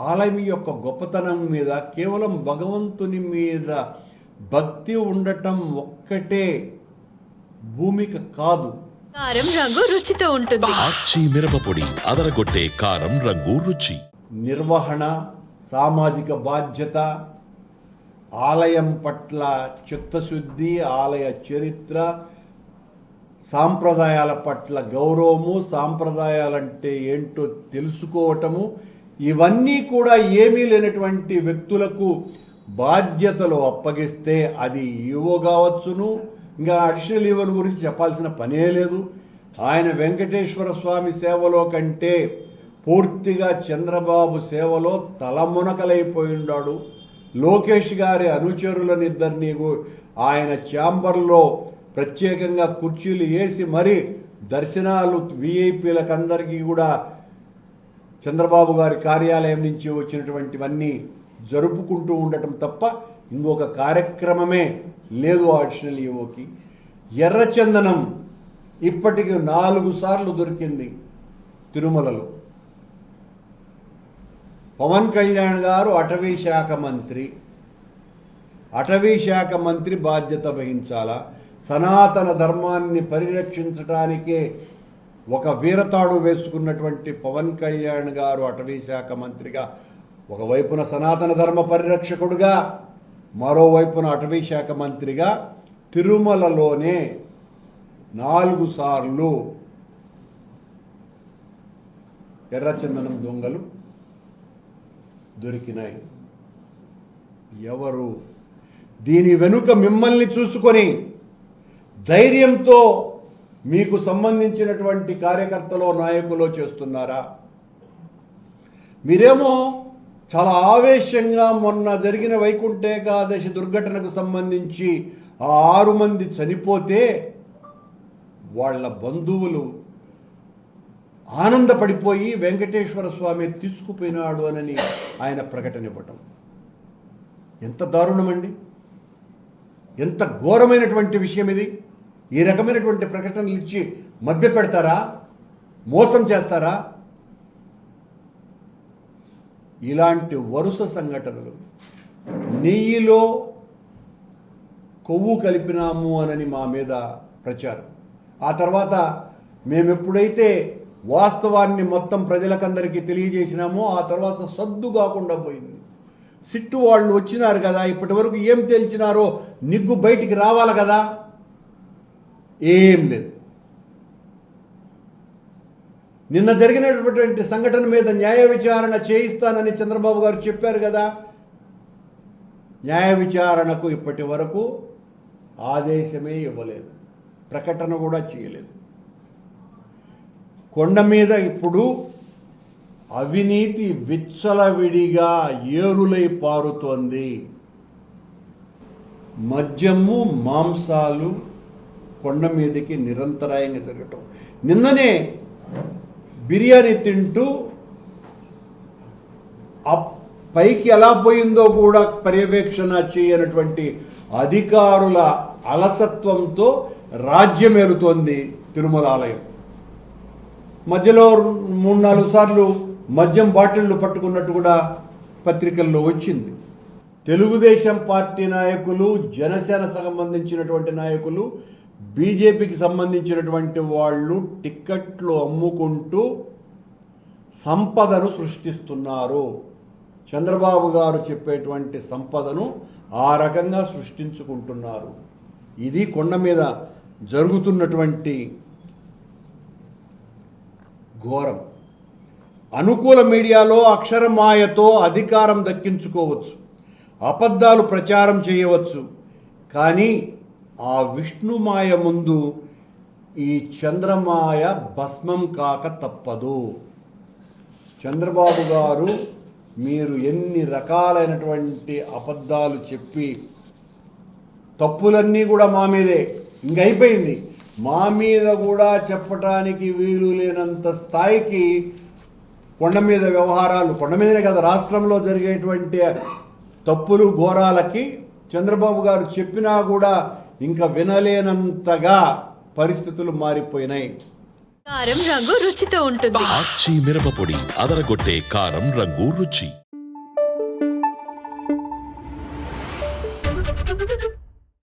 ఆలయం యొక్క గొప్పతనం మీద, కేవలం భగవంతుని మీద భక్తి ఉండటం ఒక్కటే భూమిక కాదు. కారం రంగు రుచితో ఉంటుంది. ఆచి మిరపపొడి అదరగొట్టే కారం రంగు రుచి. నిర్వహణ, సామాజిక బాధ్యత, ఆలయం పట్ల చిత్తశుద్ధి, ఆలయ చరిత్ర, సాంప్రదాయాల పట్ల గౌరవము, సాంప్రదాయాలంటే ఏంటో తెలుసుకోవటము, ఇవన్నీ కూడా ఏమీ లేనటువంటి వ్యక్తులకు బాధ్యతలు అప్పగిస్తే అది ఈవో కావచ్చును. ఇంకా అడిషనల్ ఈవోల గురించి చెప్పాల్సిన పనే లేదు. ఆయన వెంకటేశ్వర స్వామి సేవలో కంటే పూర్తిగా చంద్రబాబు సేవలో తలమునకలైపోయినాడు. లోకేష్ గారి అనుచరులనిద్దరినీ ఆయన ఛాంబర్లో ప్రత్యేకంగా కుర్చీలు వేసి మరి దర్శనాలు వీఐపీలకు అందరికీ కూడా చంద్రబాబు గారి కార్యాలయం నుంచి వచ్చినటువంటివన్నీ జరుపుకుంటూ ఉండటం తప్ప ఇంకొక కార్యక్రమమే లేదు అడిషనల్ ఈవోకి. ఎర్రచందనం ఇప్పటికి 4 సార్లు దొరికింది తిరుమలలో. పవన్ కళ్యాణ్ గారు అటవీ శాఖ మంత్రి బాధ్యత వహించాలా? సనాతన ధర్మాన్ని పరిరక్షించడానికే ఒక వీరతాడు వేసుకున్నటువంటి పవన్ కళ్యాణ్ గారు అటవీ శాఖ మంత్రిగా, ఒకవైపున సనాతన ధర్మ పరిరక్షకుడుగా, మరోవైపున అటవీ శాఖ మంత్రిగా తిరుమలలోనే 4 సార్లు ఎర్రచందనం దొంగలు దొరికినాయి. ఎవరు దీని వెనుక మిమ్మల్ని చూసుకొని ధైర్యంతో మీకు సంబంధించినటువంటి కార్యకర్తలో నాయకులో చేస్తున్నారా? మీరేమో చాలా ఆవేశంగా మొన్న జరిగిన వైకుంఠ ఏకాదశి దుర్ఘటనకు సంబంధించి ఆ 6 మంది చనిపోతే వాళ్ళ బంధువులు ఆనందపడిపోయి వెంకటేశ్వర స్వామి తీసుకుపోయినాడు అని ఆయన ప్రకటన ఇవ్వటం ఎంత దారుణమండి! ఎంత ఘోరమైనటువంటి విషయం ఇది! ఈ రకమైనటువంటి ప్రకటనలు ఇచ్చి మభ్య పెడతారా? మోసం చేస్తారా? ఇలాంటి వరుస సంఘటనలు, నెయ్యిలో కొవ్వు కలిపినాము అనని మా మీద ప్రచారం, ఆ తర్వాత మేము ఎప్పుడైతే వాస్తవాన్ని మొత్తం ప్రజలకందరికీ తెలియజేసినామో ఆ తర్వాత సద్దు కాకుండా పోయింది. సిట్టు వాళ్ళు వచ్చినారు కదా, ఇప్పటి వరకు ఏం తెలిసినారో నిగ్గు బయటికి రావాలి కదా, ఏం లేదు. నిన్న జరిగినటువంటి సంఘటన మీద న్యాయ విచారణ చేయిస్తానని చంద్రబాబు గారు చెప్పారు కదా, న్యాయ విచారణకు ఇప్పటి వరకు ఆదేశమే ఇవ్వలేదు, ప్రకటన కూడా చేయలేదు. కొండ మీద ఇప్పుడు అవినీతి విచ్చలవిడిగా ఏరులై పారుతోంది. మద్యము, మాంసాలు కొండ మీదకి నిరంతరాయంగా తిరగటం. నిన్ననే బిర్యానీ తింటూ పైకి ఎలా పోయిందో కూడా పర్యవేక్షణ చేయనటువంటి అధికారుల అలసత్వంతో రాజ్యమేలుతోంది తిరుమల ఆలయం. మధ్యలో 3-4 సార్లు మద్యం బాటిళ్లు పట్టుకున్నట్టు కూడా పత్రికల్లో వచ్చింది. తెలుగుదేశం పార్టీ నాయకులు, జనసేన సంబంధించినటువంటి నాయకులు, బీజేపీకి సంబంధించినటువంటి వాళ్ళు టిక్కెట్లు అమ్ముకుంటూ సంపదను సృష్టిస్తున్నారు. చంద్రబాబు గారు చెప్పేటువంటి సంపదను ఆ రకంగా సృష్టించుకుంటున్నారు. ఇది కొండ మీద జరుగుతున్నటువంటి ఘోరం. అనుకూల మీడియాలో అక్షరమాయతో అధికారం దక్కించుకోవచ్చు, అబద్ధాలు ప్రచారం చేయవచ్చు, కానీ ఆ విష్ణుమాయ ముందు ఈ చంద్రమాయ భస్మం కాక తప్పదు. చంద్రబాబు గారు మీరు ఎన్ని రకాలైనటువంటి అబద్ధాలు చెప్పి, తప్పులన్నీ కూడా మా మీదే, ఇంకైపోయింది, మా మీద కూడా చెప్పటానికి వీలు లేనంత స్థాయికి కొండ మీద వ్యవహారాలు, కొండ మీదనే కదా రాష్ట్రంలో జరిగేటువంటి తప్పులు ఘోరాలకి చంద్రబాబు గారు చెప్పినా కూడా ఇంకా వినలేనంతగా పరిస్థితులు మారిపోయినాయి. కారం రంగు రుచితో ఉంటుంది. ఆచి మిరపపొడి అదరగొట్టే కారం రంగు రుచి.